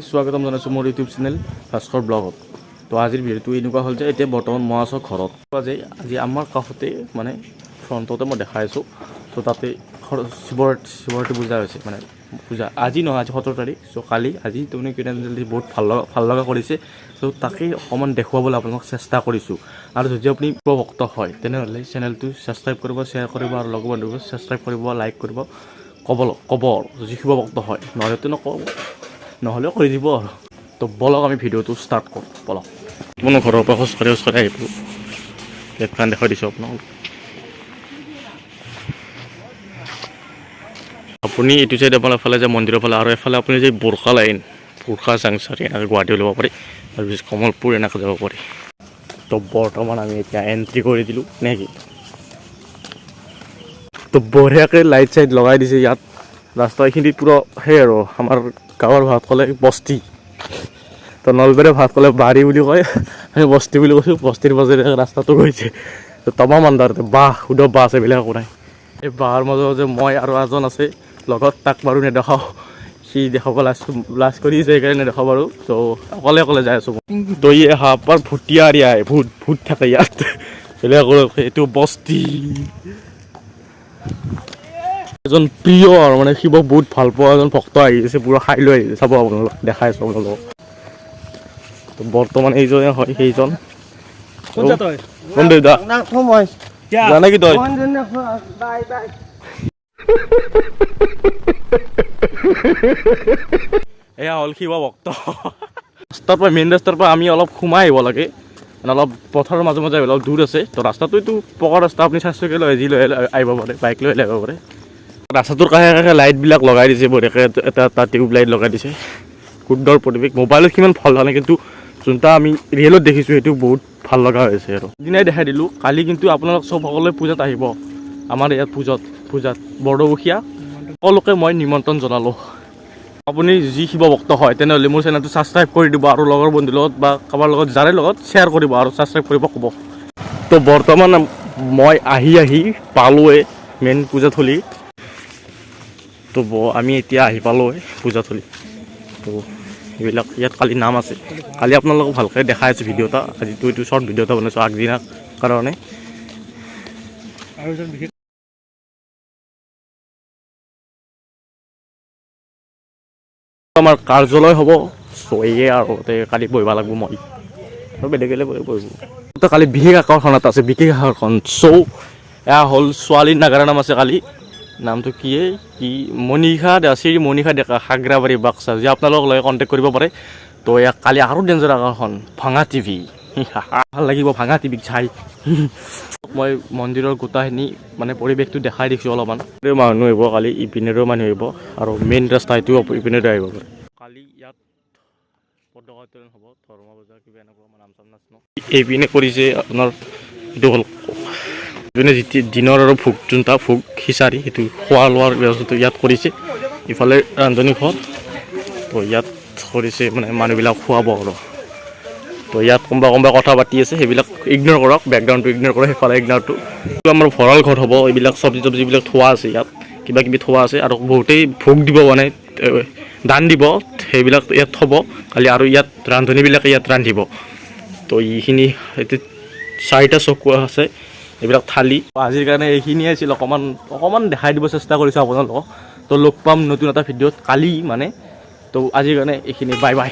স্বাগতম জনাইছোঁ মোৰ ইউটিউব চেনেল ভাস্কৰ ব্লগত। তো আজিৰ ভিডিঅ'টো এনেকুৱা হ'ল যে এতিয়া বৰ্তমান মই আছোঁ ঘৰত। আজি আমাৰ কাষতে মানে ফ্ৰণ্টতে মই দেখাই আছোঁ। তো তাতে শিৱৰাত্ৰি পূজা হৈছে, মানে পূজা আজি নহয়, আজি 17 তাৰিখ। চ' কালি আজি তাৰমানে কেইটামান বহুত ভাল লগা কৰিছে। চ' তাকেই অকণমান দেখুৱাবলৈ আপোনালোকক চেষ্টা কৰিছোঁ। আৰু যদি আপুনি ভক্ত হয় তেনেহ'লে চেনেলটো ছাবস্ক্ৰাইব কৰিব, শ্বেয়াৰ কৰিব আৰু লগৰ বন্ধুবোৰ ছাবস্ক্ৰাইব কৰিব, লাইক কৰিব, ক'ব যদি শিৱভক্ত হয়, নহ'লেতো নক'ব, নহ'লেও কৰি দিব আৰু। তো বলক আমি ভিডিঅ'টো ষ্টাৰ্ট কৰোঁ, বলক। আপোনাৰ ঘৰৰ পৰা খোজকাঢ়ি আহিব, প্লেটফৰ্ম দেখাই দিছোঁ আপোনাক। আপুনি এইটো চাইডে আপোনাৰ ফালে যে মন্দিৰৰ ফালে, আৰু এফালে আপুনি যে বোৰখা লাইন, বোৰখা চাংচাৰি এনেকৈ গুৱাহাটী ওলাব পাৰি, তাৰপিছত কমলপুৰ এনেকৈ যাব পাৰি। তো বৰ্তমান আমি এতিয়া এণ্ট্ৰি কৰি দিলোঁ নেকি। তো বঢ়িয়াকৈ লাইট চাইট লগাই দিছে ইয়াত। ৰাস্তা এইখিনি পূৰা সেই আৰু আমাৰ গাঁৱৰ ভাত ক'লে বস্তি, তো নলবেৰীয়া ভাত ক'লে বাৰী বুলি কয়, আমি বস্তি বুলি কৈছোঁ। বস্তিৰ মাজেৰে ৰাস্তাটো গৈছে। তো তমাম আন্ধাৰতে বাঁহ আছে, এইবিলাক একো নাই। এই বাঁহৰ মাজে মই আৰু এজন আছে লগত, তাক বাৰু নেদেখাওঁ, সি দেখাব লাজ কৰি সেইকাৰণে নেদেখাওঁ বাৰু। তো অকলে যাই আছোঁ। দৈ হাপাৰ ভুটিয়াৰিয়াই ভূত থাকে ইয়াত, বেলেগ এইটো বস্তি। এজন প্ৰিয় আৰু মানে শিৱক বহুত ভাল পোৱা এজন ভক্ত আহি আছে, পূৰা খাই লৈ আহিছে। চাব আপোনালোক, দেখাই আছোঁ আপোনালোকক। তো বৰ্তমান এইজনে হয় সেইজন। জানে কি তই এয়া হ'ল শিৱ ভক্ত। ৰাস্তাৰ পৰা মেইন ৰাস্তাৰ পৰা আমি অলপ সোমাই আহিব লাগে, মানে অলপ পথাৰৰ মাজে অলপ দূৰ আছে। তো ৰাস্তাটো এইটো পকা ৰাস্তা, আপুনি 4 লৈ যি লৈ আহিব পাৰে, বাইক লৈ আহিব পাৰে। ৰাস্তাটোৰ কাষে লাইটবিলাক লগাই দিছে বঢ়িয়াকৈ, এটা টিউব লাইট লগাই দিছে। সুন্দৰ পৰিৱেশ। মোবাইলত সিমান ভাল হোৱা নাই, কিন্তু যোনটা আমি ৰিয়েলত দেখিছোঁ সেইটো বহুত ভাল লগা হৈছে আৰু। দিনাই দেখাই দিলোঁ। কালি কিন্তু আপোনালোক সকলোৱে পূজাত আহিব, আমাৰ ইয়াত পূজাত বৰদবুখীয়া সকলোকে মই নিমন্ত্ৰণ জনালোঁ। আপুনি যি শিৱ ভক্ত হয় তেনেহ'লে মোৰ চেনেলটো ছাবস্ক্ৰাইব কৰি দিব, আৰু লগৰ বন্ধুৰ লগত বা কাৰোবাৰ লগত যাৰে লগত শ্বেয়াৰ কৰিব আৰু ছাবস্ক্ৰাইব কৰিব ক'ব। তো বৰ্তমান মই আহি পালোঁৱে মেইন পূজাথলী। তো আমি এতিয়া আহি পালোঁৱে পূজাথলী। তো এইবিলাক ইয়াত কালি নাম আছে। কালি আপোনালোকক ভালকৈ দেখাই আছোঁ ভিডিঅ' এটা। আজিতো এইটো শ্বৰ্ট ভিডিঅ' এটা বনাইছোঁ আগদিনাৰ কাৰণে। আমাৰ কাৰ্যালয় হ'ব, চ' এয়ে আৰু কালি বহিব লাগিব মই, আৰু বেলেগে বহিব। তো কালি বিশেষ আকৰ্ষণ এটা আছে, বিশেষ আকৰ্ষণ। চ' এয়া হ'ল ছোৱালীৰ নাগাৰা নাম আছে কালি, নামটো কি মনিষা ডেকা, সাগ্ৰাবাৰী, বাক্সা। যে আপোনালোকক লৈ কণ্টেক্ট কৰিব পাৰে। তো ইয়াক কালি আৰু ডেঞ্জাৰ আকৰ্ষণ, ভাঙা টিভি। ভাল লাগিব ভাঙা টিভিক চাই। মই মন্দিৰৰ গোটাখিনি মানে পৰিৱেশটো দেখাই দিছোঁ অলপমান। মানুহ আহিব কালি, ইপিনেৰো মানুহ আহিব, আৰু মেইন ৰাস্তা এইটো ইপিনেৰো আহিব পাৰে। কালি ইয়াত পতাকা উত্তোলন হ'ব, ধৰ্ম পূজা কিবা এনেকুৱা নাম নাচনো। এইপিনে কৰিছে আপোনাৰ এইটো হ'ল যোনে দিনৰ আৰু ভোগ, যোনটা ভোগ খিচাৰি, সেইটো খোৱা লোৱাৰ ব্যৱস্থাটো ইয়াত কৰিছে। ইফালে ৰান্ধনী ঘৰ, তো ইয়াত কৰিছে মানে মানুহবিলাক খোৱাব আৰু। তো ইয়াত কোনোবা কথা পাতি আছে, সেইবিলাক ইগন'ৰ কৰক, বেকগ্ৰাউণ্ডটো ইগন'ৰ কৰক, সেইফালে ইগন'ৰটো। আমাৰ ভঁৰাল ঘৰ হ'ব, এইবিলাক চব্জিবিলাক থোৱা আছে ইয়াত, কিবা কিবি থোৱা আছে, আৰু বহুতেই ভোগ দিব মানে দান দিব, সেইবিলাক ইয়াত থ'ব কালি। আৰু ইয়াত ৰান্ধনীবিলাকে ইয়াত ৰান্ধিব। তো এইখিনি এতিয়া 4টা চকুৱা আছে, এইবিলাক থালি। আজিৰ কাৰণে এইখিনিয়ে আছিল, অকণমান দেখাই দিব চেষ্টা কৰিছোঁ আপোনালোকক। তো লগ পাম নতুন এটা ভিডিঅ'ত কালি মানে। তো আজিৰ কাৰণে এইখিনি, বাই বাই।